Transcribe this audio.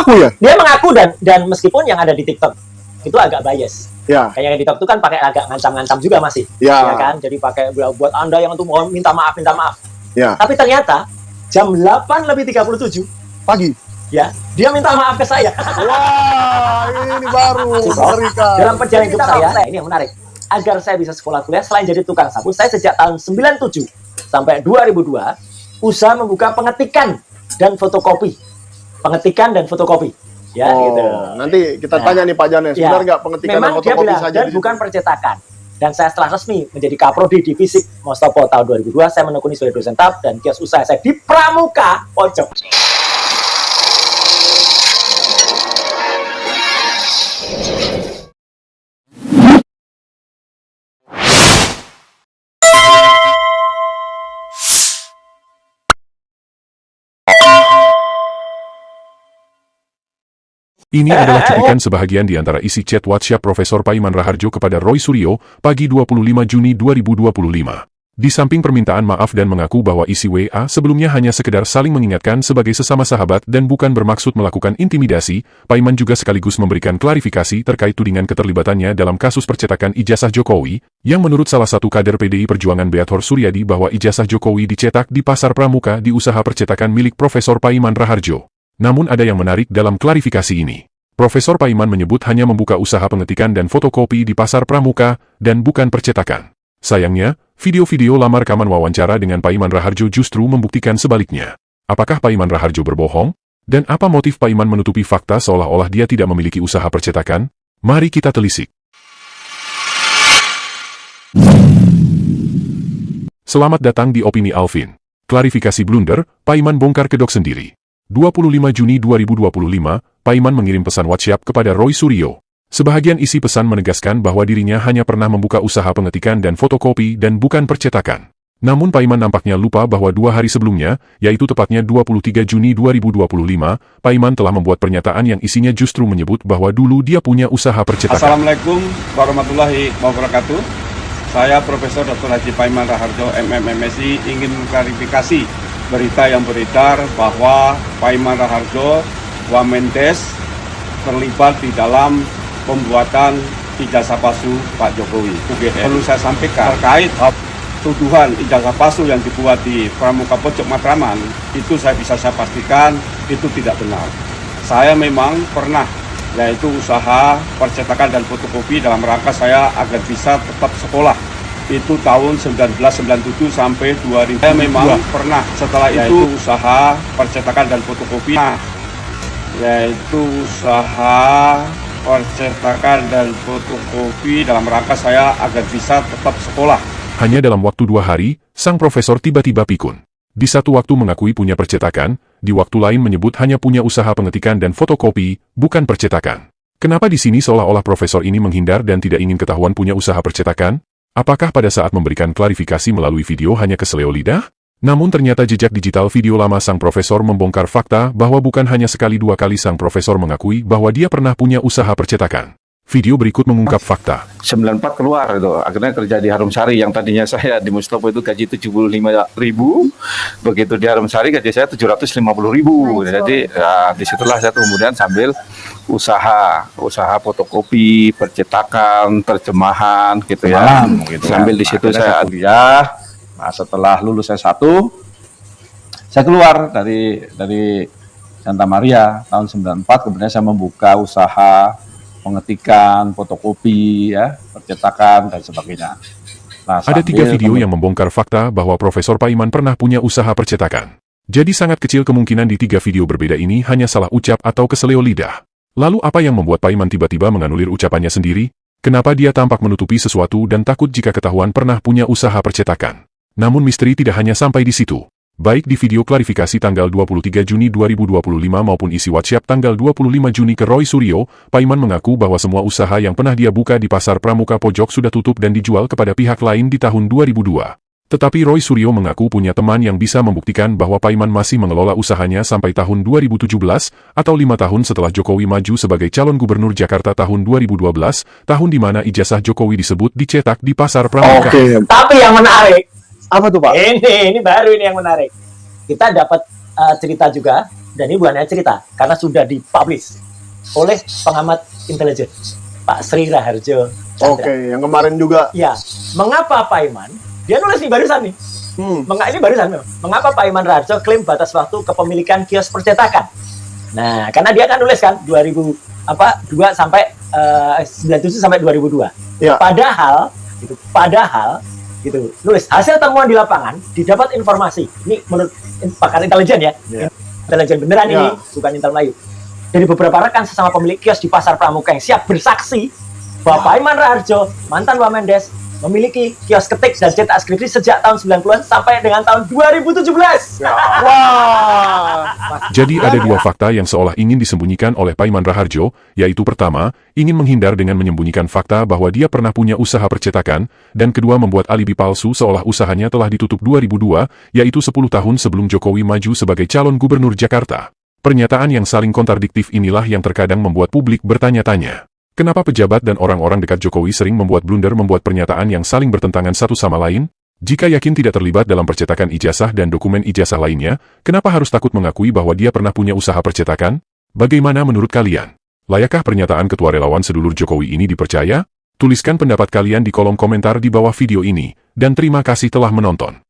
mengaku ya? Dia mengaku dan meskipun yang ada di TikTok itu agak bias. Ya. Kayak yang di TikTok itu kan pakai agak ngancam-ngancam juga masih. Ya. Ya kan? Jadi pakai buat Anda yang untuk mohon minta maaf. Ya. Tapi ternyata jam 8:37 pagi. Ya, dia minta maaf ke saya. Wah, ini baru. Dalam perjalanan hidup saya, ini yang menarik. Agar saya bisa sekolah kuliah selain jadi tukang sapu, saya sejak tahun 97 sampai 2002 usaha membuka pengetikan dan fotokopi. Ya, gitu. Nanti kita tanya nih Pak Janes, benar nggak pengetikan memang dan fotokopi bilang, saja? Dan bukan percetakan. Dan saya setelah resmi menjadi kaprodi di Fisik Mostopo tahun 2002, saya menekuni sebagai dosen tetap dan kios usaha saya di Pramuka Pojok. Ini adalah cuplikan sebahagian di antara isi chat WhatsApp Profesor Paiman Raharjo kepada Roy Suryo, pagi 25 Juni 2025. Di samping permintaan maaf dan mengaku bahwa isi WA sebelumnya hanya sekedar saling mengingatkan sebagai sesama sahabat dan bukan bermaksud melakukan intimidasi, Paiman juga sekaligus memberikan klarifikasi terkait tudingan keterlibatannya dalam kasus percetakan ijazah Jokowi, yang menurut salah satu kader PDI Perjuangan Beathor Suryadi bahwa ijazah Jokowi dicetak di Pasar Pramuka di usaha percetakan milik Profesor Paiman Raharjo. Namun ada yang menarik dalam klarifikasi ini. Profesor Paiman menyebut hanya membuka usaha pengetikan dan fotokopi di Pasar Pramuka, dan bukan percetakan. Sayangnya, video-video lama rekaman wawancara dengan Paiman Raharjo justru membuktikan sebaliknya. Apakah Paiman Raharjo berbohong? Dan apa motif Paiman menutupi fakta seolah-olah dia tidak memiliki usaha percetakan? Mari kita telisik. Selamat datang di Opini Alvin. Klarifikasi blunder, Paiman bongkar kedok sendiri. 25 Juni 2025, Paiman mengirim pesan WhatsApp kepada Roy Suryo. Sebahagian isi pesan menegaskan bahwa dirinya hanya pernah membuka usaha pengetikan dan fotokopi dan bukan percetakan. Namun Paiman nampaknya lupa bahwa 2 hari sebelumnya, yaitu tepatnya 23 Juni 2025, Paiman telah membuat pernyataan yang isinya justru menyebut bahwa dulu dia punya usaha percetakan. Assalamualaikum warahmatullahi wabarakatuh. Saya Profesor Dr. Haji Paiman Raharjo, MMMSI, ingin mengklarifikasi berita yang beredar bahwa Paiman Raharjo Wamendes terlibat di dalam pembuatan ijazah palsu Pak Jokowi. Perlu saya sampaikan terkait tuduhan ijazah palsu yang dibuat di Pramuka Pojok Matraman, itu saya pastikan itu tidak benar. Saya memang pernah, yaitu usaha percetakan dan fotokopi dalam rangka saya agar bisa tetap sekolah. Itu tahun 1997 sampai 2000. Saya memang pernah setelah itu usaha percetakan dan fotokopi, dalam rangka saya agar bisa tetap sekolah. Hanya dalam waktu 2 hari, sang profesor tiba-tiba pikun. Di satu waktu mengakui punya percetakan, di waktu lain menyebut hanya punya usaha pengetikan dan fotokopi, bukan percetakan. Kenapa di sini seolah-olah profesor ini menghindar dan tidak ingin ketahuan punya usaha percetakan? Apakah pada saat memberikan klarifikasi melalui video hanya keseleo lidah? Namun ternyata jejak digital video lama sang profesor membongkar fakta bahwa bukan hanya sekali 2 kali sang profesor mengakui bahwa dia pernah punya usaha percetakan. Video berikut mengungkap fakta. 94 keluar itu, akhirnya kerja di Harum Sari yang tadinya saya di Mustopo itu gaji 75.000, begitu di Harum Sari gaji saya 750.000. Jadi ya, disitulah saya kemudian sambil usaha fotokopi, percetakan, terjemahan gitu ya. Gitu sambil di situ saya kuliah. Nah, setelah lulus S1 saya keluar dari Santa Maria tahun 94, kemudian saya membuka usaha pengetikan, fotokopi, ya, percetakan dan sebagainya. Nah, ada 3 video yang membongkar fakta bahwa Profesor Paiman pernah punya usaha percetakan. Jadi sangat kecil kemungkinan di 3 video berbeda ini hanya salah ucap atau keseleo lidah. Lalu apa yang membuat Paiman tiba-tiba menganulir ucapannya sendiri? Kenapa dia tampak menutupi sesuatu dan takut jika ketahuan pernah punya usaha percetakan? Namun misteri tidak hanya sampai di situ. Baik di video klarifikasi tanggal 23 Juni 2025 maupun isi WhatsApp tanggal 25 Juni ke Roy Suryo, Paiman mengaku bahwa semua usaha yang pernah dia buka di Pasar Pramuka Pojok sudah tutup dan dijual kepada pihak lain di tahun 2002. Tetapi Roy Suryo mengaku punya teman yang bisa membuktikan bahwa Paiman masih mengelola usahanya sampai tahun 2017, atau 5 tahun setelah Jokowi maju sebagai calon gubernur Jakarta tahun 2012, tahun di mana ijazah Jokowi disebut dicetak di Pasar Pramuka. Tapi yang menarik, apa tuh Pak? Ini baru ini yang menarik. Kita dapat cerita juga Dan ini bukan hanya cerita, karena sudah dipublish oleh pengamat intelijen Pak Sri Raharjo Chandra. Oke, yang kemarin juga. Ya, mengapa Pak Iman? Dia nulis nih barusan nih. Ini barusan. Mengapa Pak Iman Raharjo klaim batas waktu kepemilikan kios percetakan? Nah, karena dia kan nulis kan 2 sampai 97 sampai 2002. Ya. Padahal gitu nulis hasil temuan di lapangan didapat informasi. Ini menurut pakar intelijen ya. Intelijen beneran ini, bukan intel Melayu. Dari beberapa rekan sesama pemilik kios di Pasar Pramuka yang siap bersaksi bahwa Pak Iman Raharjo, mantan Wamendes, memiliki kios ketik dan cetak skripsi sejak tahun 90-an sampai dengan tahun 2017. Wah. Jadi ada dua fakta yang seolah ingin disembunyikan oleh Pak Iman Raharjo, yaitu pertama, ingin menghindar dengan menyembunyikan fakta bahwa dia pernah punya usaha percetakan, dan kedua membuat alibi palsu seolah usahanya telah ditutup 2002, yaitu 10 tahun sebelum Jokowi maju sebagai calon gubernur Jakarta. Pernyataan yang saling kontradiktif inilah yang terkadang membuat publik bertanya-tanya. Kenapa pejabat dan orang-orang dekat Jokowi sering membuat blunder membuat pernyataan yang saling bertentangan satu sama lain? Jika yakin tidak terlibat dalam percetakan ijazah dan dokumen ijazah lainnya, kenapa harus takut mengakui bahwa dia pernah punya usaha percetakan? Bagaimana menurut kalian? Layakkah pernyataan ketua relawan sedulur Jokowi ini dipercaya? Tuliskan pendapat kalian di kolom komentar di bawah video ini, dan terima kasih telah menonton.